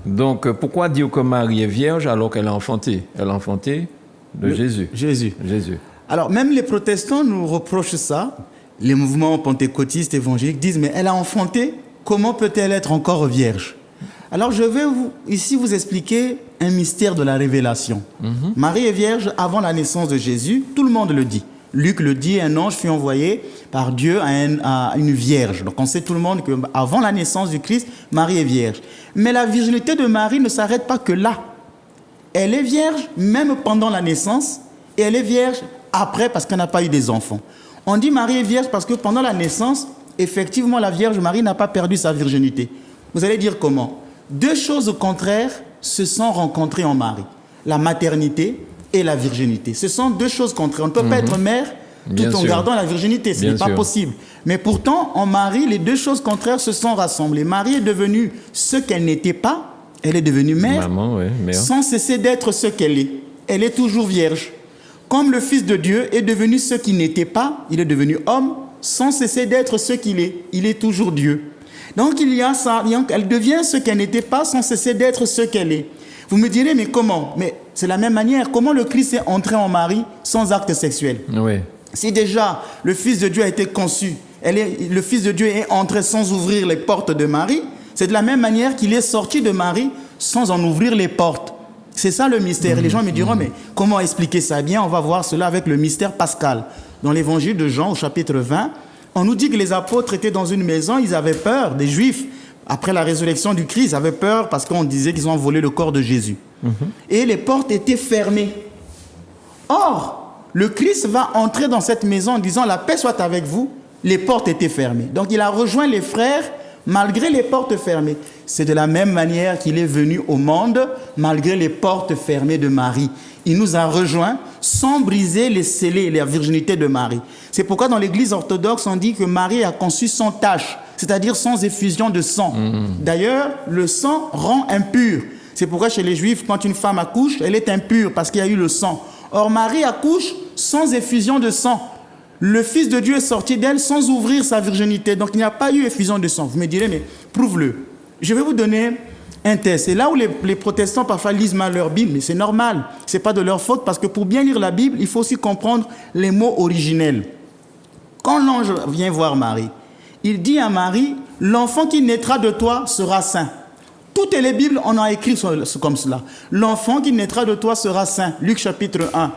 Donc, pourquoi dire que Marie est vierge alors qu'elle a enfanté? Elle a enfanté Jésus. Jésus. Jésus. Alors, même les protestants nous reprochent ça. Les mouvements pentecôtistes, évangéliques disent, mais elle a enfanté, comment peut-elle être encore vierge? Alors, je vais ici vous expliquer un mystère de la révélation. Marie est vierge avant la naissance de Jésus, tout le monde le dit. Luc le dit, un ange fut envoyé par Dieu à une vierge. Donc on sait tout le monde qu'avant la naissance du Christ, Marie est vierge. Mais la virginité de Marie ne s'arrête pas que là. Elle est vierge même pendant la naissance et elle est vierge après parce qu'elle n'a pas eu des enfants. On dit Marie est vierge parce que pendant la naissance, effectivement la Vierge Marie n'a pas perdu sa virginité. Vous allez dire comment? Deux choses contraires se sont rencontrées en Marie. La maternité et la virginité. Ce sont deux choses contraires. On ne peut pas être mère tout en gardant la virginité. Ce n'est pas possible. Mais pourtant, en Marie, les deux choses contraires se sont rassemblées. Marie est devenue ce qu'elle n'était pas. Elle est devenue mère, mère, sans cesser d'être ce qu'elle est. Elle est toujours vierge. Comme le Fils de Dieu est devenu ce qu'il n'était pas, il est devenu homme, sans cesser d'être ce qu'il est. Il est toujours Dieu. Donc il y a ça. Elle devient ce qu'elle n'était pas, sans cesser d'être ce qu'elle est. Vous me direz, mais comment? Mais c'est la même manière. Comment le Christ est entré en Marie sans acte sexuel? Oui. Si déjà le Fils de Dieu a été conçu, le Fils de Dieu est entré sans ouvrir les portes de Marie, c'est de la même manière qu'il est sorti de Marie sans en ouvrir les portes. C'est ça le mystère. Et les gens me diront, mais comment expliquer ça? Bien, on va voir cela avec le mystère pascal. Dans l'évangile de Jean, au chapitre 20, on nous dit que les apôtres étaient dans une maison, ils avaient peur, des Juifs. Après la résurrection du Christ, ils avaient peur parce qu'on disait qu'ils ont volé le corps de Jésus. Et les portes étaient fermées. Or, le Christ va entrer dans cette maison en disant « La paix soit avec vous ». Les portes étaient fermées. Donc, il a rejoint les frères malgré les portes fermées. C'est de la même manière qu'il est venu au monde malgré les portes fermées de Marie. Il nous a rejoints sans briser les scellés et la virginité de Marie. C'est pourquoi dans l'Église orthodoxe, on dit que Marie a conçu sans tache, c'est-à-dire sans effusion de sang. D'ailleurs, le sang rend impur. C'est pourquoi chez les Juifs, quand une femme accouche, elle est impure parce qu'il y a eu le sang. Or, Marie accouche sans effusion de sang. Le Fils de Dieu est sorti d'elle sans ouvrir sa virginité. Donc, il n'y a pas eu effusion de sang. Vous me direz, mais prouve-le. Je vais vous donner un test. C'est là où les protestants parfois lisent mal leur Bible, mais c'est normal. Ce n'est pas de leur faute parce que pour bien lire la Bible, il faut aussi comprendre les mots originels. Quand l'ange vient voir Marie, il dit à Marie, « L'enfant qui naîtra de toi sera saint ». Toutes les Bibles, on a écrit comme cela. « L'enfant qui naîtra de toi sera saint ». Luc chapitre 1.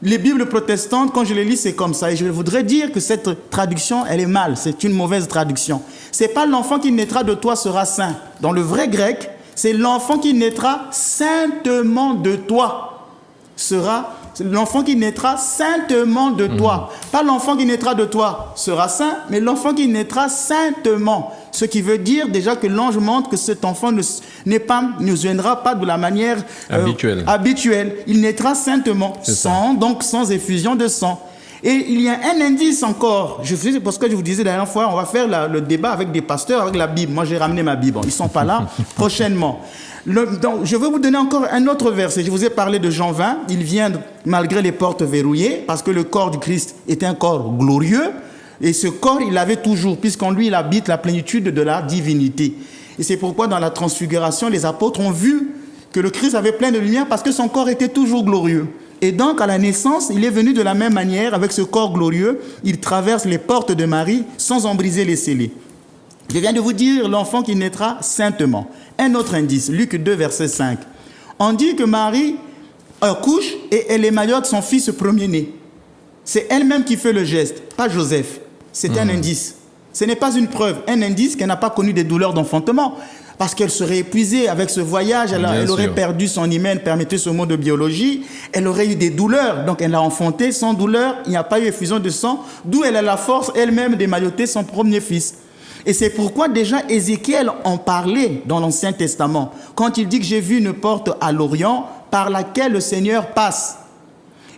Les Bibles protestantes, quand je les lis, c'est comme ça. Et je voudrais dire que cette traduction, elle est mal. C'est une mauvaise traduction. Ce n'est pas « l'enfant qui naîtra de toi sera saint ». Dans le vrai grec, c'est « l'enfant qui naîtra saintement de toi sera ». L'enfant qui naîtra saintement de toi. Pas l'enfant qui naîtra de toi sera saint, mais l'enfant qui naîtra saintement. Ce qui veut dire déjà que l'ange montre que cet enfant ne viendra pas de la manière habituelle. Il naîtra saintement, donc sans effusion de sang. Et il y a un indice encore. C'est parce que je vous disais la dernière fois, on va faire le débat avec des pasteurs, avec la Bible. Moi, j'ai ramené ma Bible. Ils ne sont pas là prochainement. Donc, je vais vous donner encore un autre verset. Je vous ai parlé de Jean 20. Il vient malgré les portes verrouillées, parce que le corps du Christ est un corps glorieux. Et ce corps, il l'avait toujours, puisqu'en lui, il habite la plénitude de la divinité. Et c'est pourquoi, dans la transfiguration, les apôtres ont vu que le Christ avait plein de lumière, parce que son corps était toujours glorieux. Et donc, à la naissance, il est venu de la même manière, avec ce corps glorieux. Il traverse les portes de Marie sans en briser les scellés. Je viens de vous dire l'enfant qui naîtra saintement. Un autre indice, Luc 2, verset 5. On dit que Marie accouche et elle émaillote son fils premier-né. C'est elle-même qui fait le geste, pas Joseph. C'est un indice. Ce n'est pas une preuve, un indice qu'elle n'a pas connu des douleurs d'enfantement. Parce qu'elle serait épuisée avec ce voyage, elle aurait perdu son hymen, permettez ce mot de biologie, elle aurait eu des douleurs, donc elle l'a enfanté sans douleur, il n'y a pas eu effusion de sang, d'où elle a la force elle-même d'émailloter son premier fils. Et c'est pourquoi déjà Ézéchiel en parlait dans l'Ancien Testament, quand il dit que j'ai vu une porte à l'Orient par laquelle le Seigneur passe.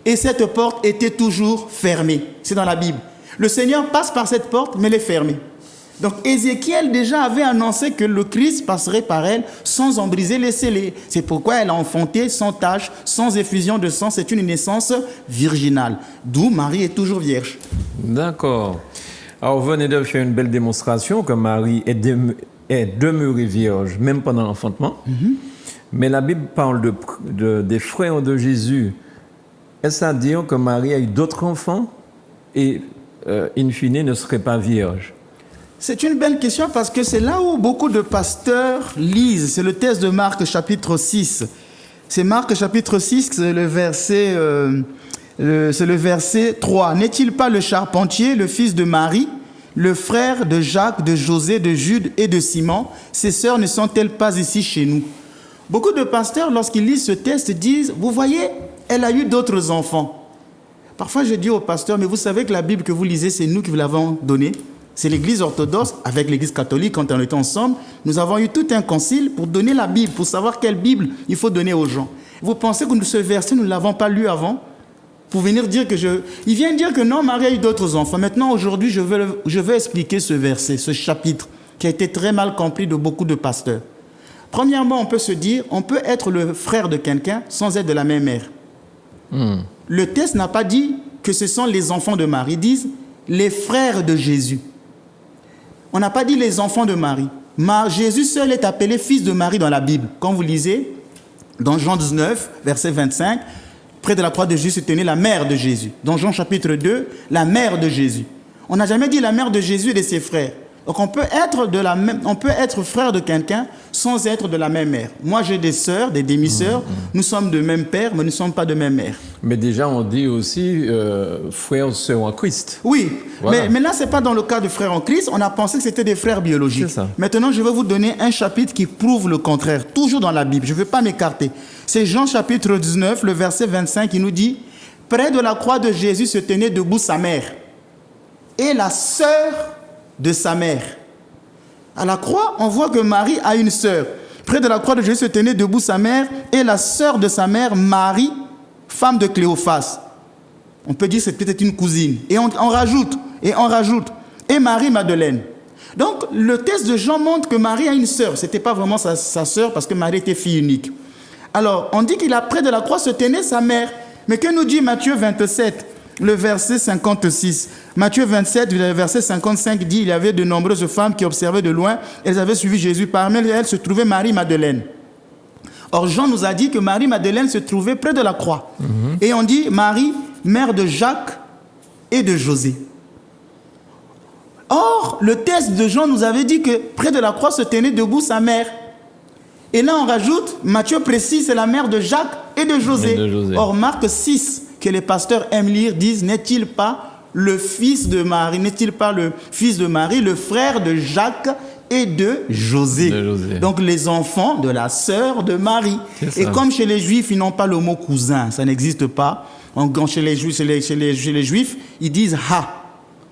Et cette porte était toujours fermée, c'est dans la Bible. Le Seigneur passe par cette porte, mais elle est fermée. Donc Ézéchiel déjà avait annoncé que le Christ passerait par elle sans en briser les scellés. C'est pourquoi elle a enfanté sans tache, sans effusion de sang. C'est une naissance virginale. D'où Marie est toujours vierge. D'accord. Alors vous venez de faire une belle démonstration que Marie est est demeurée vierge, même pendant l'enfantement. Mais la Bible parle des frères de Jésus. Est-ce à dire que Marie a eu d'autres enfants et, in fine, ne serait pas vierge? C'est une belle question parce que c'est là où beaucoup de pasteurs lisent. C'est le texte de Marc chapitre 6. C'est Marc chapitre 6, c'est le verset 3. N'est-il pas le charpentier, le fils de Marie, le frère de Jacques, de José, de Jude et de Simon? Ses sœurs ne sont-elles pas ici chez nous? Beaucoup de pasteurs, lorsqu'ils lisent ce texte, disent, vous voyez, elle a eu d'autres enfants. Parfois, je dis aux pasteurs, mais vous savez que la Bible que vous lisez, c'est nous qui vous l'avons donnée. C'est l'Église orthodoxe, avec l'Église catholique, quand on était ensemble, nous avons eu tout un concile pour donner la Bible, pour savoir quelle Bible il faut donner aux gens. Vous pensez que ce verset, nous ne l'avons pas lu avant? Pour venir dire que Il vient dire que non, Marie a eu d'autres enfants. Maintenant, aujourd'hui, je veux expliquer ce verset, ce chapitre, qui a été très mal compris de beaucoup de pasteurs. Premièrement, on peut se dire, on peut être le frère de quelqu'un sans être de la même mère. Le texte n'a pas dit que ce sont les enfants de Marie. Ils disent les frères de Jésus. On n'a pas dit les enfants de Marie. Jésus seul est appelé fils de Marie dans la Bible. Quand vous lisez, dans Jean 19, verset 25, près de la croix de Jésus se tenait la mère de Jésus. Dans Jean chapitre 2, la mère de Jésus. On n'a jamais dit la mère de Jésus et de ses frères. Donc on peut être frère de quelqu'un sans être de la même mère. Moi j'ai des sœurs, des demi-sœurs, nous sommes de même père, mais nous ne sommes pas de même mère. Mais déjà on dit aussi frères, sœurs en Christ. Oui, voilà. mais là c'est pas dans le cas de frères en Christ, on a pensé que c'était des frères biologiques. C'est ça. Maintenant je vais vous donner un chapitre qui prouve le contraire, toujours dans la Bible, je ne veux pas m'écarter. C'est Jean chapitre 19, le verset 25 qui nous dit « Près de la croix de Jésus se tenait debout sa mère et la sœur de sa mère. » À la croix, on voit que Marie a une sœur. Près de la croix de Jésus se tenait debout sa mère et la sœur de sa mère, Marie, femme de Cléophas. On peut dire que c'est peut-être une cousine. Et on rajoute. Et Marie-Madeleine. Donc, le texte de Jean montre que Marie a une sœur. Ce n'était pas vraiment sa sœur parce que Marie était fille unique. Alors, on dit qu'il a près de la croix se tenait sa mère. Mais que nous dit Matthieu 27 ? Le verset 56. Matthieu 27, le verset 55 dit, il y avait de nombreuses femmes qui observaient de loin, elles avaient suivi Jésus. Parmi elles se trouvait Marie-Madeleine. Or, Jean nous a dit que Marie-Madeleine se trouvait près de la croix. Et on dit Marie, mère de Jacques et de José. Or, le texte de Jean nous avait dit que près de la croix se tenait debout sa mère. Et là, on rajoute, Matthieu précise, c'est la mère de Jacques et de José. Or, Marc 6, que les pasteurs aiment lire, disent, n'est-il pas le fils de Marie, le frère de Jacques et de José. Donc les enfants de la sœur de Marie. Et comme chez les Juifs, ils n'ont pas le mot cousin, ça n'existe pas. Chez les Juifs, ils disent ha.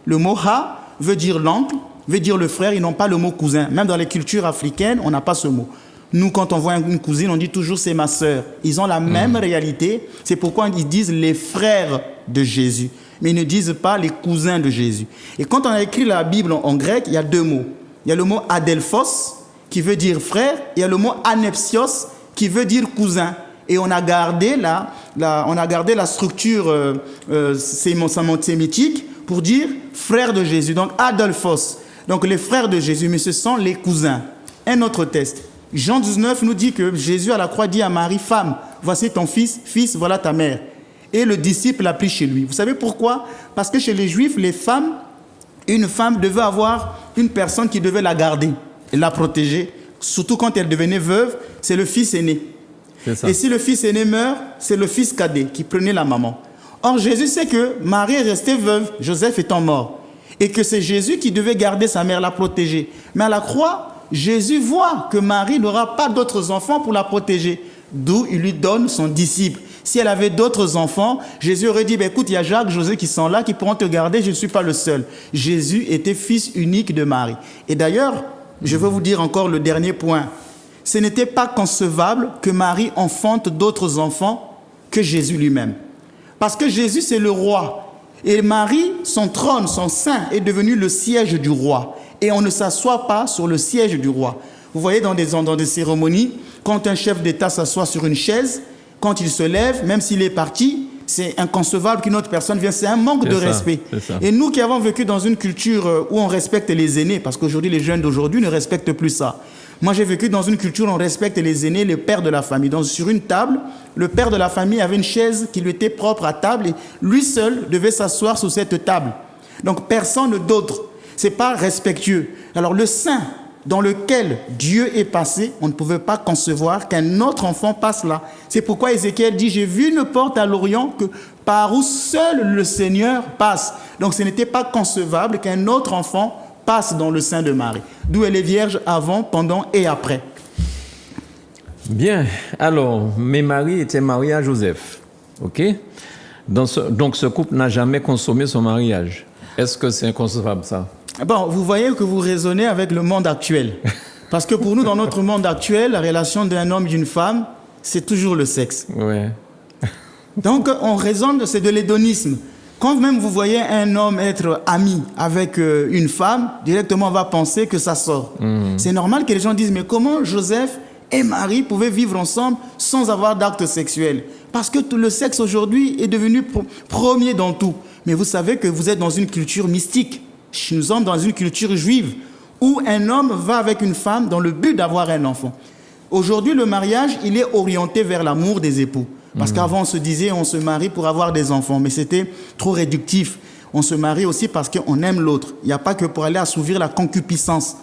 Le mot ha veut dire l'oncle, veut dire le frère, ils n'ont pas le mot cousin. Même dans les cultures africaines, on n'a pas ce mot. Nous, quand on voit une cousine, on dit toujours c'est ma sœur. Ils ont la même réalité. C'est pourquoi ils disent les frères de Jésus. Mais ils ne disent pas les cousins de Jésus. Et quand on a écrit la Bible en grec, il y a deux mots. Il y a le mot adelphos, qui veut dire frère. Et il y a le mot anepsios, qui veut dire cousin. Et on a gardé la structure sémitique pour dire frère de Jésus. Donc adelphos. Donc les frères de Jésus, mais ce sont les cousins. Un autre texte. Jean 19 nous dit que Jésus à la croix dit à Marie, femme, voici ton fils, fils, voilà ta mère. Et le disciple l'a pris chez lui. Vous savez pourquoi? Parce que chez les Juifs, une femme devait avoir une personne qui devait la garder et la protéger. Surtout quand elle devenait veuve, c'est le fils aîné. Et si le fils aîné meurt, c'est le fils cadet qui prenait la maman. Or, Jésus sait que Marie est restée veuve, Joseph étant mort. Et que c'est Jésus qui devait garder sa mère, la protéger. Mais à la croix, Jésus voit que Marie n'aura pas d'autres enfants pour la protéger. D'où il lui donne son disciple. Si elle avait d'autres enfants, Jésus aurait dit, écoute, il y a Jacques, José qui sont là, qui pourront te garder, je ne suis pas le seul. Jésus était fils unique de Marie. Et d'ailleurs, je veux vous dire encore le dernier point. Ce n'était pas concevable que Marie enfante d'autres enfants que Jésus lui-même. Parce que Jésus, c'est le roi. Et Marie, son trône, son sein, est devenu le siège du roi. Et on ne s'assoit pas sur le siège du roi. Vous voyez dans des cérémonies, quand un chef d'État s'assoit sur une chaise, quand il se lève, même s'il est parti, c'est inconcevable qu'une autre personne vienne. C'est un manque de respect. Ça. Et nous qui avons vécu dans une culture où on respecte les aînés, parce qu'aujourd'hui, les jeunes d'aujourd'hui ne respectent plus ça. Moi, j'ai vécu dans une culture où on respecte les aînés, les pères de la famille. Donc, sur une table, le père de la famille avait une chaise qui lui était propre à table et lui seul devait s'asseoir sur cette table. Donc, personne d'autre. Ce n'est pas respectueux. Alors, le sein dans lequel Dieu est passé, on ne pouvait pas concevoir qu'un autre enfant passe là. C'est pourquoi Ézéchiel dit, j'ai vu une porte à l'Orient que par où seul le Seigneur passe. Donc, ce n'était pas concevable qu'un autre enfant passe dans le sein de Marie. D'où elle est vierge avant, pendant et après. Bien. Alors, mais Marie était mariée à Joseph. OK? Donc, ce couple n'a jamais consommé son mariage. Est-ce que c'est inconcevable, ça? Bon, vous voyez que vous raisonnez avec le monde actuel. Parce que pour nous, dans notre monde actuel, la relation d'un homme et d'une femme, c'est toujours le sexe. Ouais. Donc, on raisonne, c'est de l'hédonisme. Quand même vous voyez un homme être ami avec une femme, directement on va penser que ça sort. C'est normal que les gens disent, mais comment Joseph et Marie pouvaient vivre ensemble sans avoir d'acte sexuel? Parce que tout le sexe aujourd'hui est devenu premier dans tout. Mais vous savez que vous êtes dans une culture mystique. Nous sommes dans une culture juive où un homme va avec une femme dans le but d'avoir un enfant. Aujourd'hui, le mariage, il est orienté vers l'amour des époux. Parce qu'avant, on se disait, on se marie pour avoir des enfants, mais c'était trop réductif. On se marie aussi parce qu'on aime l'autre. Il n'y a pas que pour aller assouvir la concupiscence.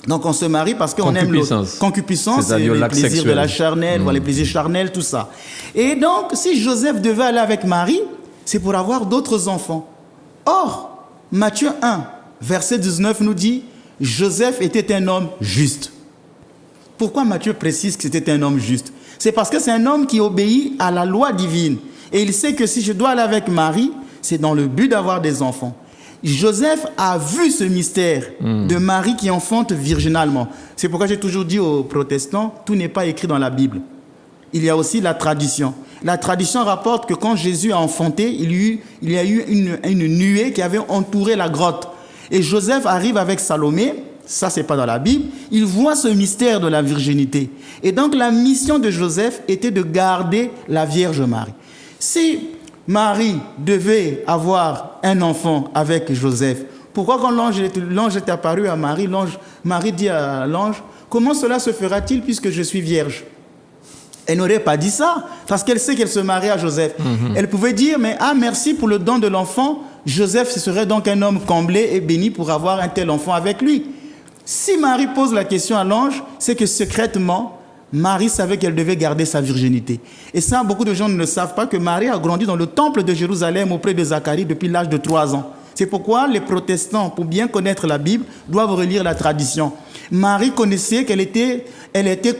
Donc, on se marie parce qu'on aime l'autre. Concupiscence, c'est les plaisirs de la charnelle, les plaisirs charnels, tout ça. Et donc, si Joseph devait aller avec Marie, c'est pour avoir d'autres enfants. Or, Matthieu 1, verset 19 nous dit, Joseph était un homme juste. Pourquoi Matthieu précise que c'était un homme juste? C'est parce que c'est un homme qui obéit à la loi divine. Et il sait que si je dois aller avec Marie, c'est dans le but d'avoir des enfants. Joseph a vu ce mystère de Marie qui enfante virginalement. C'est pourquoi j'ai toujours dit aux protestants, tout n'est pas écrit dans la Bible. Il y a aussi la tradition. La tradition rapporte que quand Jésus a enfanté, il y a eu une nuée qui avait entouré la grotte. Et Joseph arrive avec Salomé. Ça, c'est pas dans la Bible. Il voit ce mystère de la virginité. Et donc, la mission de Joseph était de garder la Vierge Marie. Si Marie devait avoir un enfant avec Joseph, pourquoi quand l'ange est apparu à Marie, Marie dit à l'ange, comment cela se fera-t-il puisque je suis vierge? Elle n'aurait pas dit ça, parce qu'elle sait qu'elle se marie à Joseph. Elle pouvait dire, mais merci pour le don de l'enfant, Joseph serait donc un homme comblé et béni pour avoir un tel enfant avec lui. Si Marie pose la question à l'ange, c'est que secrètement, Marie savait qu'elle devait garder sa virginité. Et ça, beaucoup de gens ne savent pas que Marie a grandi dans le temple de Jérusalem auprès de Zacharie depuis l'âge de 3 ans. C'est pourquoi les protestants, pour bien connaître la Bible, doivent relire la tradition. Marie connaissait qu'elle était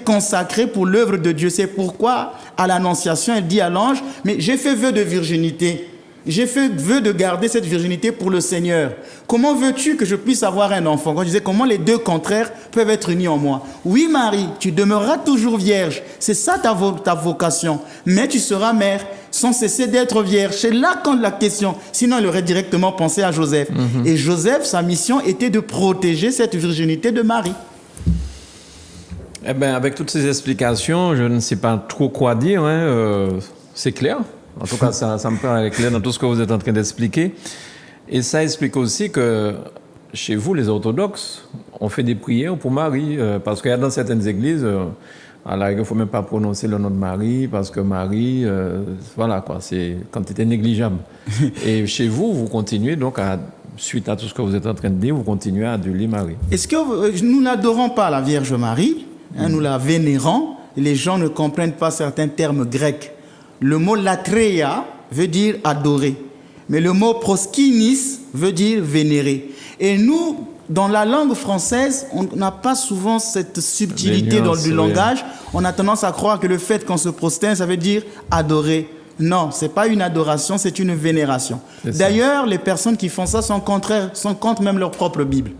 consacrée pour l'œuvre de Dieu. C'est pourquoi, à l'Annonciation, elle dit à l'ange, mais j'ai fait vœu de virginité. J'ai fait vœu de garder cette virginité pour le Seigneur. Comment veux-tu que je puisse avoir un enfant? Quand je disais, comment les deux contraires peuvent être unis en moi? Oui, Marie, tu demeureras toujours vierge. C'est ça ta vocation. Mais tu seras mère sans cesser d'être vierge. C'est là quand la question. Sinon, elle aurait directement pensé à Joseph. Et Joseph, sa mission était de protéger cette virginité de Marie. Eh bien, avec toutes ces explications, je ne sais pas trop quoi dire. C'est clair. En tout cas, ça me paraît clair dans tout ce que vous êtes en train d'expliquer. Et ça explique aussi que chez vous, les orthodoxes, on fait des prières pour Marie. Parce qu'il y a dans certaines églises, il ne faut même pas prononcer le nom de Marie, parce que Marie, voilà quoi, c'est quantité négligeable. Et chez vous, vous continuez donc suite à tout ce que vous êtes en train de dire, vous continuez à aduler Marie. Est-ce que nous n'adorons pas la Vierge Marie, nous la vénérons? Les gens ne comprennent pas certains termes grecs. Le mot latreia veut dire adorer, mais le mot proskinis veut dire vénérer. Et nous, dans la langue française, on n'a pas souvent cette subtilité dans le langage. On a tendance à croire que le fait qu'on se prosterne, ça veut dire adorer. Non, ce n'est pas une adoration, c'est une vénération. D'ailleurs, les personnes qui font ça sont contre même leur propre Bible.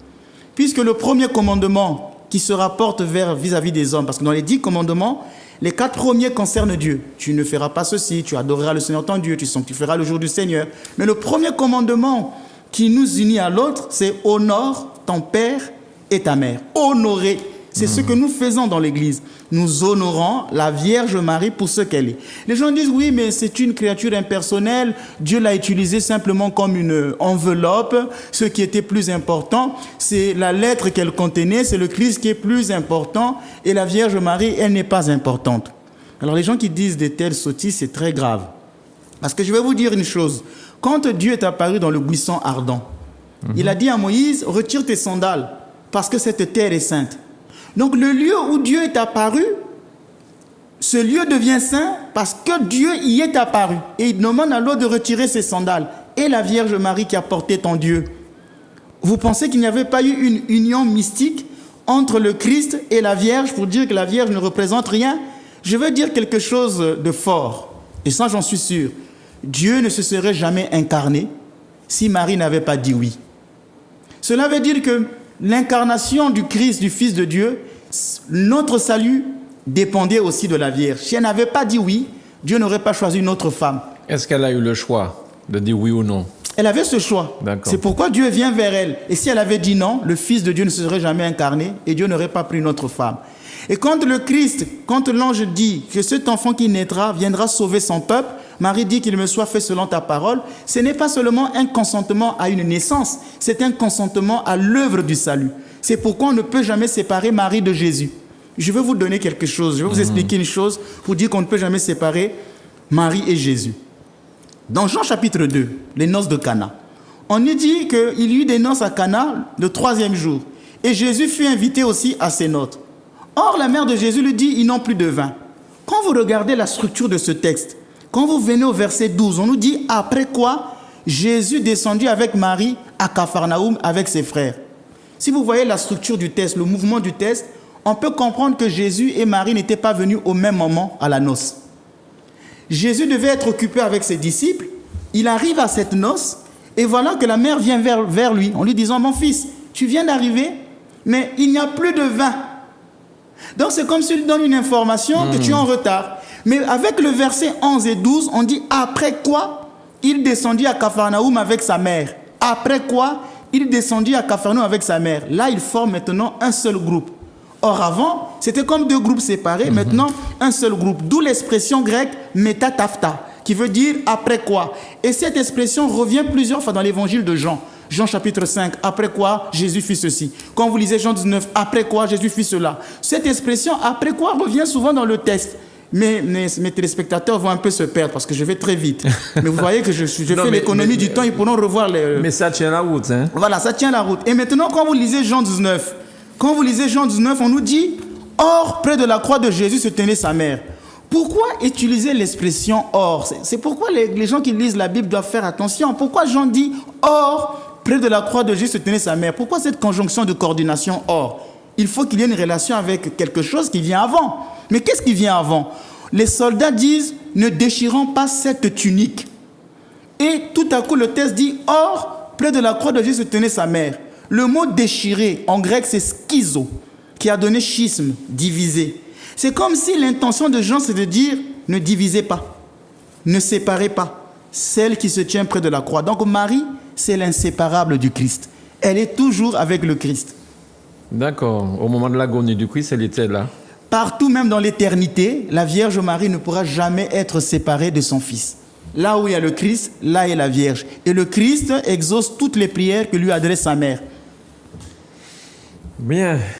Puisque le premier commandement qui se rapporte vis-à-vis des hommes, parce que dans les 10 commandements, les 4 premiers concernent Dieu. Tu ne feras pas ceci, tu adoreras le Seigneur ton Dieu, tu sanctifieras le jour du Seigneur. Mais le premier commandement qui nous unit à l'autre, c'est honore ton père et ta mère. Honorer. C'est ce que nous faisons dans l'Église. Nous honorons la Vierge Marie pour ce qu'elle est. Les gens disent, oui, mais c'est une créature impersonnelle. Dieu l'a utilisée simplement comme une enveloppe. Ce qui était plus important, c'est la lettre qu'elle contenait, c'est le Christ qui est plus important. Et la Vierge Marie, elle n'est pas importante. Alors les gens qui disent de telles sottises, c'est très grave. Parce que je vais vous dire une chose. Quand Dieu est apparu dans le buisson ardent, il a dit à Moïse, retire tes sandales, parce que cette terre est sainte. Donc le lieu où Dieu est apparu, ce lieu devient saint parce que Dieu y est apparu. Et il demande à l'autre de retirer ses sandales. Et la Vierge Marie qui a porté ton Dieu. Vous pensez qu'il n'y avait pas eu une union mystique entre le Christ et la Vierge pour dire que la Vierge ne représente rien? Je veux dire quelque chose de fort. Et ça, j'en suis sûr. Dieu ne se serait jamais incarné si Marie n'avait pas dit oui. Cela veut dire que l'incarnation du Christ, du Fils de Dieu, notre salut dépendait aussi de la Vierge. Si elle n'avait pas dit oui, Dieu n'aurait pas choisi une autre femme. Est-ce qu'elle a eu le choix de dire oui ou non? Elle avait ce choix. C'est pourquoi Dieu vient vers elle. Et si elle avait dit non, le Fils de Dieu ne se serait jamais incarné et Dieu n'aurait pas pris une autre femme. Et quand le Christ, quand l'ange dit que cet enfant qui naîtra viendra sauver son peuple, Marie dit qu'il me soit fait selon ta parole, ce n'est pas seulement un consentement à une naissance, c'est un consentement à l'œuvre du salut. C'est pourquoi on ne peut jamais séparer Marie de Jésus. Je vais vous donner quelque chose, je vais vous expliquer une chose pour dire qu'on ne peut jamais séparer Marie et Jésus. Dans Jean chapitre 2, les noces de Cana, on y dit qu'il y eut des noces à Cana le 3e jour. Et Jésus fut invité aussi à ces noces. Or, la mère de Jésus lui dit, ils n'ont plus de vin. Quand vous regardez la structure de ce texte, quand vous venez au verset 12, on nous dit, après quoi Jésus descendit avec Marie à Capharnaüm avec ses frères. Si vous voyez la structure du texte, le mouvement du texte, on peut comprendre que Jésus et Marie n'étaient pas venus au même moment à la noce. Jésus devait être occupé avec ses disciples. Il arrive à cette noce et voilà que la mère vient vers lui en lui disant, mon fils, tu viens d'arriver, mais il n'y a plus de vin. Donc c'est comme s'il donne une information que tu es en retard. Mais avec le verset 11 et 12, on dit, après quoi il descendit à Capharnaüm avec sa mère. Après quoi il descendit à Capharnaüm avec sa mère. Là, il forme maintenant un seul groupe. Or avant, c'était comme deux groupes séparés, maintenant un seul groupe. D'où l'expression grecque métatafta, qui veut dire après quoi. Et cette expression revient plusieurs fois dans l'évangile de Jean. Jean chapitre 5, après quoi Jésus fit ceci. Quand vous lisez Jean 19, après quoi Jésus fit cela. Cette expression après quoi revient souvent dans le texte. Mais mes téléspectateurs vont un peu se perdre parce que je vais très vite. Mais vous voyez que je fais l'économie du temps, ils pourront revoir les... Mais ça tient la route, hein? Voilà, ça tient la route. Et maintenant, quand vous lisez Jean 19, on nous dit, or, près de la croix de Jésus se tenait sa mère. Pourquoi utiliser l'expression or? C'est pourquoi les gens qui lisent la Bible doivent faire attention. Pourquoi Jean dit, or, près de la croix de Jésus se tenait sa mère? Pourquoi cette conjonction de coordination or? Il faut qu'il y ait une relation avec quelque chose qui vient avant. Mais qu'est-ce qui vient avant? Les soldats disent, ne déchirons pas cette tunique. Et tout à coup, le texte dit, or, près de la croix de Jésus se tenait sa mère. Le mot déchirer, en grec, c'est schizo, qui a donné schisme, diviser. C'est comme si l'intention de Jean, c'est de dire, ne divisez pas, ne séparez pas celle qui se tient près de la croix. Donc Marie, c'est l'inséparable du Christ. Elle est toujours avec le Christ. D'accord. Au moment de l'agonie du Christ, elle était là. Partout, même dans l'éternité, la Vierge Marie ne pourra jamais être séparée de son Fils. Là où il y a le Christ, là est la Vierge. Et le Christ exauce toutes les prières que lui adresse sa mère. Bien.